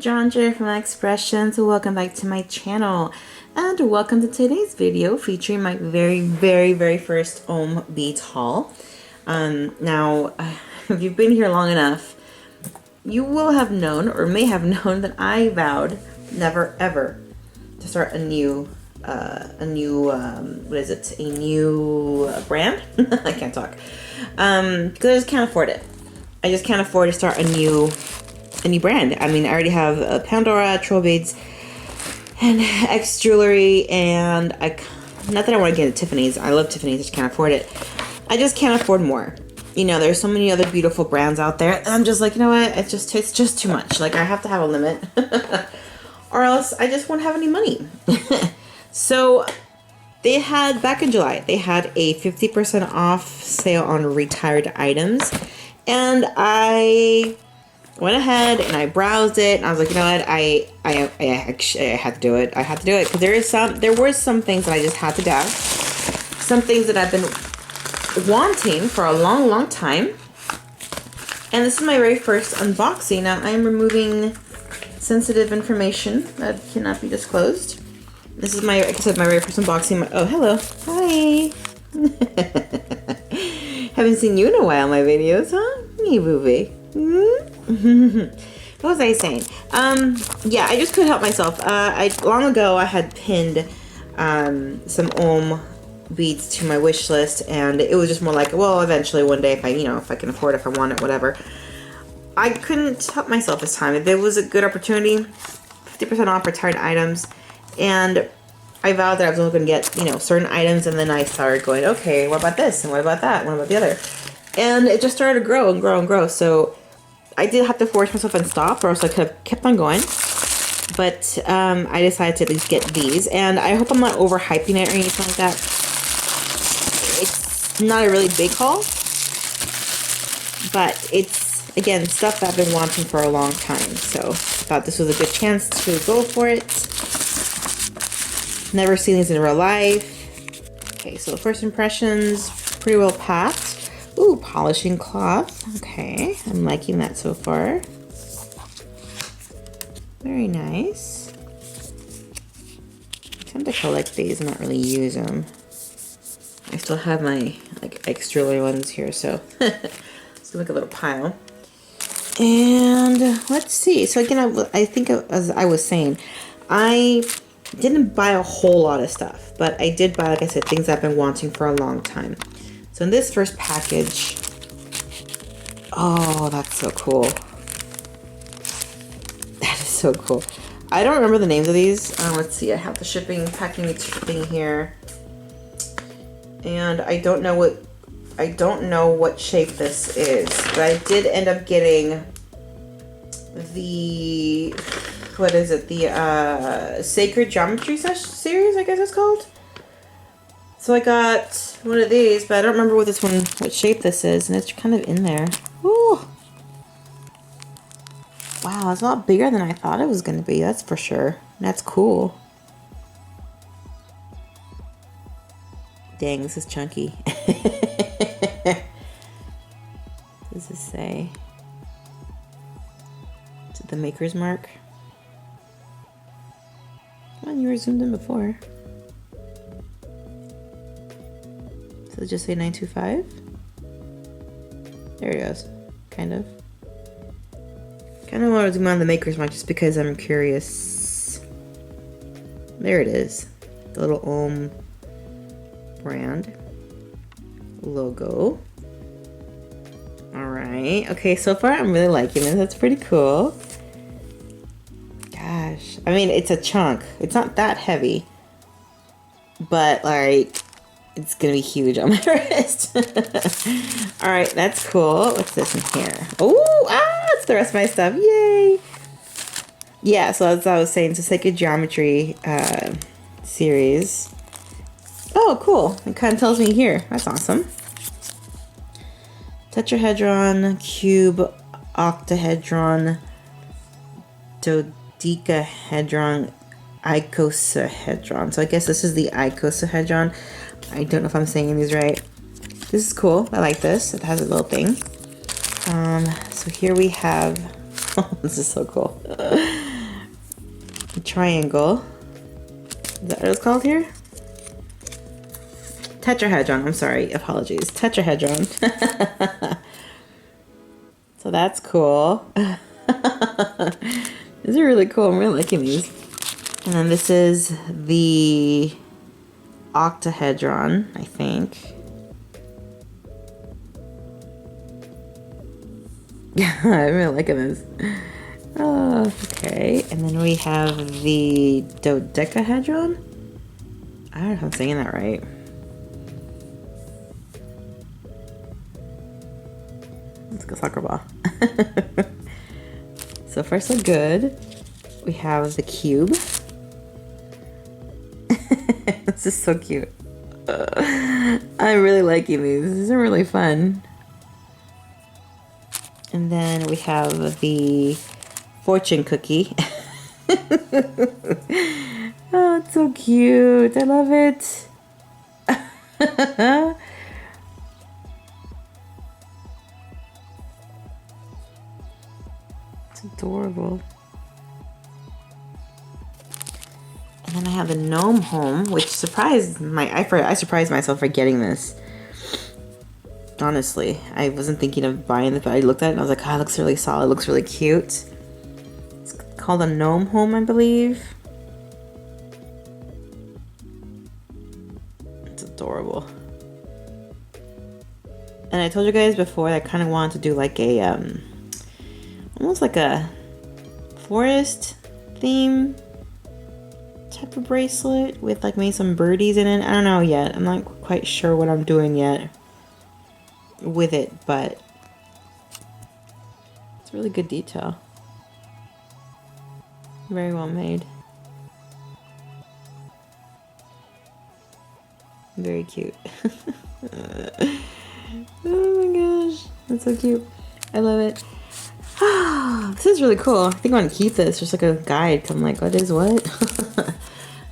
John from Xpressions. Welcome back to my channel and welcome to today's video featuring my very first ohm beads haul. Now, if you've been here long enough, you will have known or may have known that I vowed never ever to start a new what is it? A new brand? I can't talk. Because I just can't afford it. I just can't afford to start a new brand. I mean, I already have Pandora, Troll Beads, and X Jewelry, and not that I want to get into Tiffany's. I love Tiffany's, I just can't afford it. I just can't afford more. You know, there's so many other beautiful brands out there, and I'm just like, you know what? It's just too much. Like, I have to have a limit, or else I just won't have any money. So they had, back in July, they had a 50% off sale on retired items, and I went ahead and I browsed it, and I was like, you know what, I had to do it. I had to do it because there were some things that I just had to grab, some things that I've been wanting for a long time, and this is my very first unboxing. Now I'm removing sensitive information that cannot be disclosed. This is my, like I said, my very first unboxing. Oh, hello, hi. Haven't seen you in a while, my videos, huh? Hey, booby. What was I saying? Yeah, I just couldn't help myself. Long ago I had pinned some ohm beads to my wish list, and it was just more like, well, eventually one day if I can afford it, if I want it, whatever. I couldn't help myself this time. There was a good opportunity, 50% off retired items, and I vowed that I was only going to get, certain items, and then I started going, okay, what about this, and what about that, what about the other? And it just started to grow and grow and grow. So I did have to force myself and stop, or else I could have kept on going. But I decided to at least get these, and I hope I'm not overhyping it or anything like that. It's not a really big haul, but it's, again, stuff that I've been wanting for a long time. So I thought this was a good chance to go for it. Never seen these in real life. Okay, so first impressions, pretty well packed. Ooh, polishing cloth. Okay, I'm liking that so far. Very nice. I tend to collect these and not really use them. I still have my X Jewelry ones here, so let's make a little pile. And let's see. So again, I think as I was saying, I didn't buy a whole lot of stuff, but I did buy, like I said, things I've been wanting for a long time. So in this first package, oh, that's so cool. That is so cool. I don't remember the names of these. Let's see, I have the packing thing here. And I don't know what shape this is, but I did end up getting the, what is it? The Sacred Geometry series, I guess it's called. So I got one of these, but I don't remember what shape this is, and it's kind of in there. Ooh. Wow, it's a lot bigger than I thought it was going to be, that's for sure. That's cool. Dang, this is chunky. What does this say? Is it the maker's mark? Come on, you were zoomed in before. Does it just say 925? There it goes. Kind of. Kind of want to zoom on the maker's mark just because I'm curious. There it is. The little ohm brand logo. Alright. Okay, so far I'm really liking it. That's pretty cool. Gosh. I mean, it's a chunk. It's not that heavy. But, like, it's gonna be huge on my wrist. Alright, that's cool. What's this in here? Oh, it's the rest of my stuff. Yay! Yeah, so as I was saying, it's a Sacred Geometry series. Oh, cool. It kind of tells me here. That's awesome. Tetrahedron, Cube, Octahedron, Dodecahedron, Icosahedron. So I guess this is the Icosahedron. I don't know if I'm saying these right. This is cool. I like this. It has a little thing. So here we have, oh, this is so cool. triangle. Is that what it's called here? Tetrahedron, I'm sorry, apologies. Tetrahedron. So that's cool. These are really cool, I'm really liking these. And then this is the Octahedron, I think. I'm really liking this. Oh, okay. And then we have the Dodecahedron. I don't know if I'm saying that right. Let's go soccer ball. So far so good. We have the cube. This is so cute. I'm really liking these. These are really fun. And then we have the fortune cookie. Oh, it's so cute. I love it. It's adorable. And then I have the gnome home, which surprised I surprised myself for getting this. Honestly, I wasn't thinking of buying it, but I looked at it and I was like, oh, it looks really solid. It looks really cute. It's called a gnome home, I believe. It's adorable. And I told you guys before that I kind of wanted to do like a, almost like a forest theme type of bracelet with like maybe some birdies in it. I don't know yet. I'm not quite sure what I'm doing yet with it, but it's really good detail. Very well made. Very cute. Oh my gosh, that's so cute. I love it. This is really cool. I think I want to keep this just like a guide. I'm like, what is what?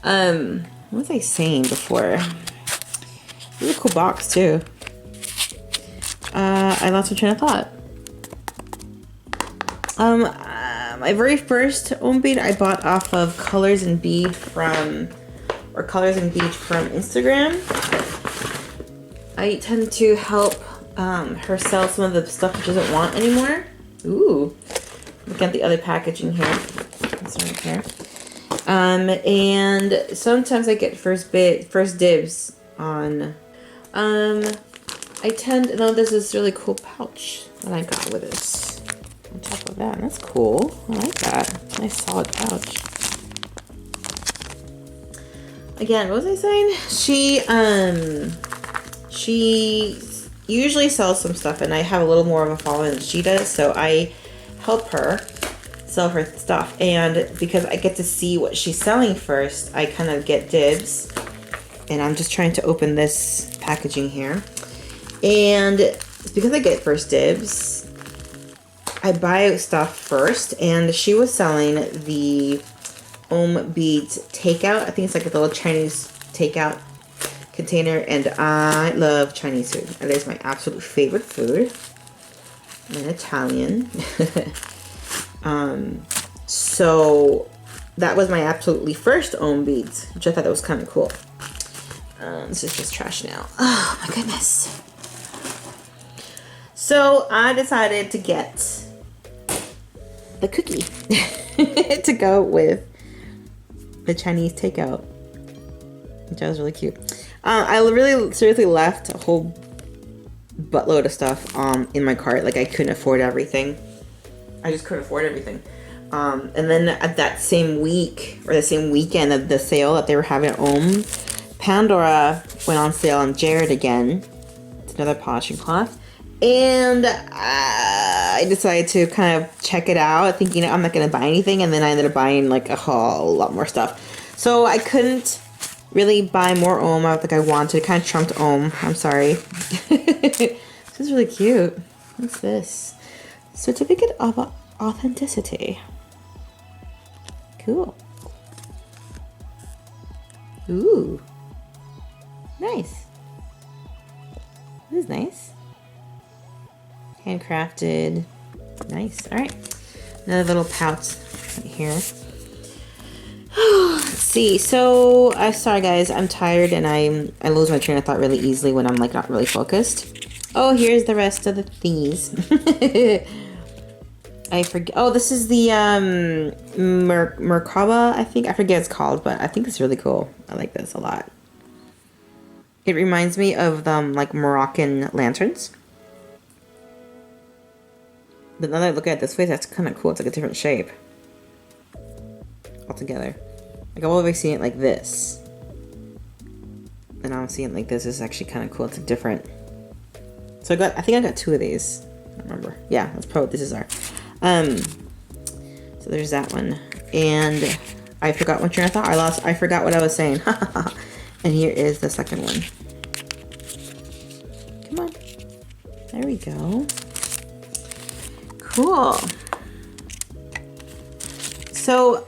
What was I saying before? Really cool box too. I lost my train of thought. My very first own bead I bought off of Colors and Bead from Instagram. I tend to help her sell some of the stuff she doesn't want anymore. Ooh, look at the other packaging here. This one right here. And sometimes I get first dibs on. I tend, no, this is really cool pouch that I got with this. On top of that, that's cool. I like that. Nice solid pouch. Again, what was I saying? She usually sells some stuff, and I have a little more of a following than she does, so I help her sell her stuff. And because I get to see what she's selling first, I kind of get dibs. And I'm just trying to open this packaging here. And because I get first dibs, I buy stuff first, and she was selling the Om Beads takeout. I think it's like a little Chinese takeout container, and I love Chinese food. That is my absolute favorite food. I'm Italian. So that was my absolutely first Om Beads, which I thought that was kind of cool. This is just trash now. Oh my goodness. So I decided to get the cookie to go with the Chinese takeout, which was really cute. I really seriously left a whole buttload of stuff in my cart. Like I couldn't afford everything. I just couldn't afford everything. And then at that same week or the same weekend of the sale that they were having at Om, Pandora went on sale on Jared again. It's another polishing cloth. And I decided to kind of check it out, thinking I'm not going to buy anything. And then I ended up buying like a whole lot more stuff. So I couldn't really buy more Om. I think I wanted. It kind of trumped Om. I'm sorry. This is really cute. What's this? Certificate of Authenticity. Cool. Ooh. Nice. This is nice. Handcrafted. Nice. Alright. Another little pouch right here. see. So, sorry guys, I'm tired and I lose my train of thought really easily when I'm like not really focused. Oh, here's the rest of the thingies. I forget. Oh, this is the Merkaba, I think. I forget what it's called, but I think it's really cool. I like this a lot. It reminds me of like Moroccan lanterns. But now that I look at it this way, that's kind of cool. It's like a different shape altogether. Like I've always seen it like this, and now I'm seeing it like this. Is actually kind of cool. It's like different. So I think I got 2 of these. I don't remember. Yeah, that's probably what this is our. So there's that one, and I forgot what train of thought. I forgot what I was saying. And here is the second one. Come on. There we go. Cool. So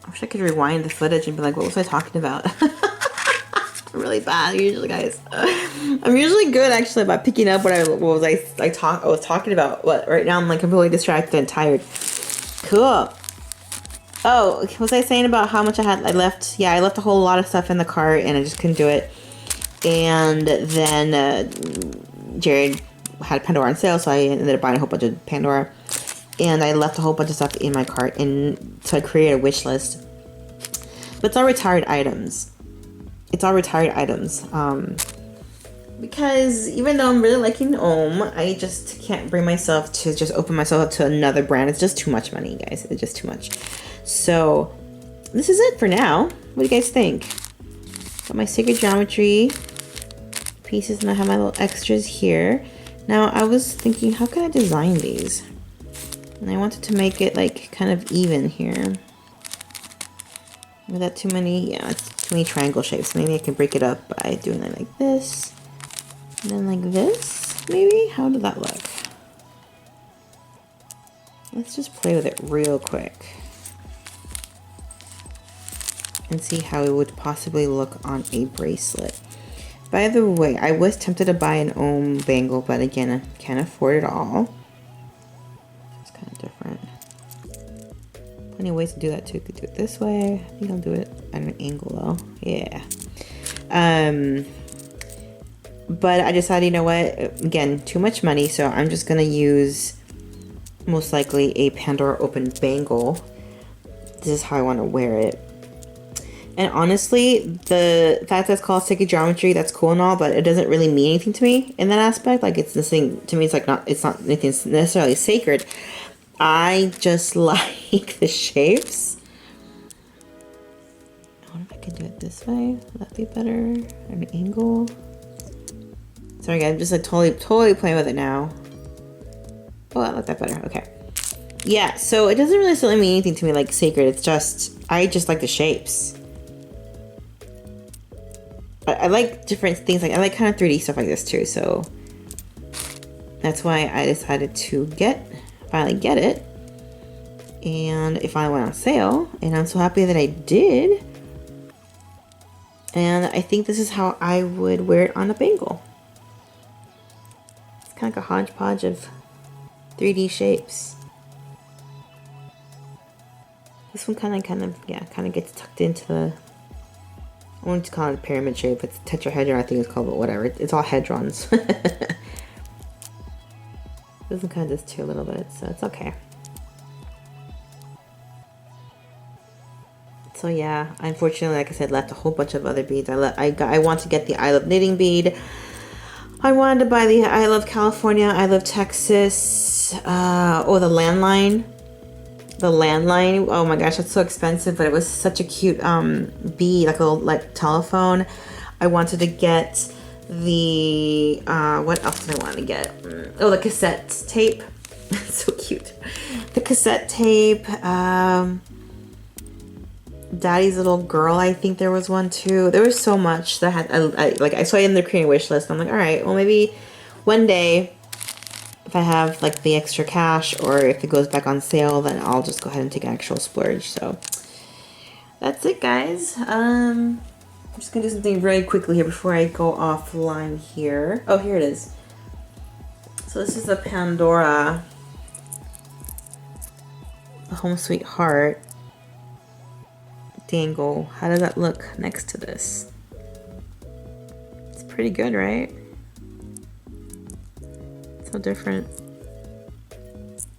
I wish I could rewind the footage and be like, what was I talking about? I'm really bad usually, guys. I'm usually good actually about picking up what I was talking about. What right now I'm like completely distracted and tired. Cool. Oh, was I saying about how much I left? Yeah, I left a whole lot of stuff in the cart and I just couldn't do it. And then Jared had Pandora on sale, so I ended up buying a whole bunch of Pandora. And I left a whole bunch of stuff in my cart, and so I created a wish list. But it's all retired items. Because even though I'm really liking Ohm, I just can't bring myself to just open myself up to another brand. It's just too much money, guys. It's just too much. So this is it for now. What do you guys think? Got my Sacred Geometry pieces, and I have my little extras here. Now I was thinking, how can I design these? And I wanted to make it like kind of even here. Without too many, yeah, it's too many triangle shapes. Maybe I can break it up by doing it like this. And then like this, maybe? How did that look? Let's just play with it real quick. And see how it would possibly look on a bracelet. By the way, I was tempted to buy an Ohm bangle, but again, I can't afford it all. It's kind of different. Plenty of ways to do that too. Could do it this way. I think I'll do it at an angle though. Yeah. But I decided, you know what? Again, too much money, so I'm just gonna use most likely a Pandora open bangle. This is how I want to wear it. And honestly, the fact that it's called Sacred Geometry, that's cool and all, but it doesn't really mean anything to me in that aspect. Like it's this thing to me. It's not anything necessarily sacred. I just like the shapes. I wonder if I can do it this way. Would that be better? At an angle. Sorry guys, I'm just like totally playing with it now. Oh, I like that better. Okay. Yeah, so it doesn't really necessarily mean anything to me like sacred. It's just, I just like the shapes. I like different things. Like I like kind of 3D stuff like this too. So that's why I decided to finally get it. And it finally went on sale. And I'm so happy that I did. And I think this is how I would wear it on a bangle. It's kind of like a hodgepodge of 3D shapes. This one kind of gets tucked into the, I wanted to call it a pyramid shape. It's tetrahedron, I think it's called, but whatever. It's all hedrons. This one kind of does too a little bit, so it's okay. So yeah, unfortunately, like I said, left a whole bunch of other beads. I want to get the I Love Knitting bead. I wanted to buy the I Love California, I Love Texas, the landline. The landline, oh my gosh, that's so expensive, but it was such a cute bead, like a little telephone. I wanted to get the, what else did I want to get? Oh, the cassette tape. So cute. The cassette tape, Daddy's Little Girl, I think there was one too. There was so much that had, I saw it in the creating wish list. I'm like, all right, well maybe one day, if I have like the extra cash or if it goes back on sale, then I'll just go ahead and take an actual splurge. So that's it, guys. I'm just gonna do something really quickly here before I go offline here. Oh, here it is. So this is the Pandora, the Home Sweet Heart. dangle. How does that look next to this? It's pretty good, right? So different.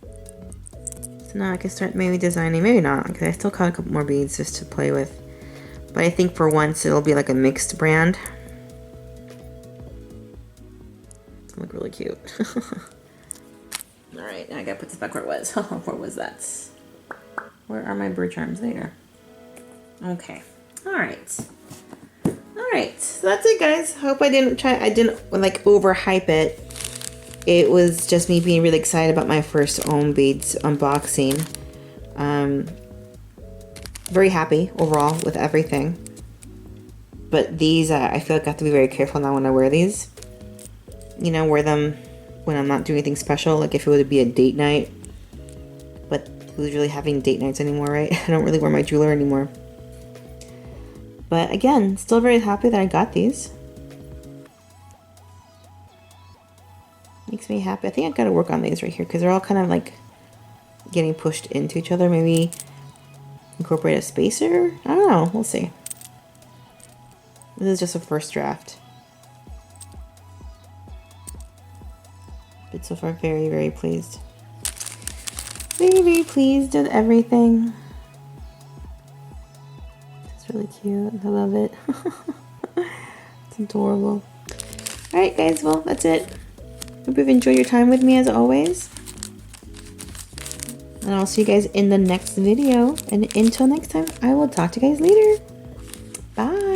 So now I can start maybe designing, maybe not, because I still got a couple more beads just to play with. But I think for once it'll be like a mixed brand. It's gonna look really cute. Alright, now I gotta put this back where it was. Where was that? Where are my bird charms? There. Okay. Alright. Alright, so that's it, guys. Hope I didn't like overhype it. It was just me being really excited about my first own beads unboxing. Very happy overall with everything. But these, I feel like I have to be very careful now when I wear these. You know, wear them when I'm not doing anything special, like if it would be a date night. But who's really having date nights anymore, right? I don't really wear my jewelry anymore. But again, still very happy that I got these. Makes me happy. I think I gotta work on these right here because they're all kind of like getting pushed into each other. Maybe incorporate a spacer? I don't know. We'll see. This is just a first draft. But so far, very, very pleased. Very, very pleased with everything. It's really cute. I love it. It's adorable. Alright, guys. Well, that's it. Hope you've enjoyed your time with me as always. And I'll see you guys in the next video. And until next time, I will talk to you guys later. Bye.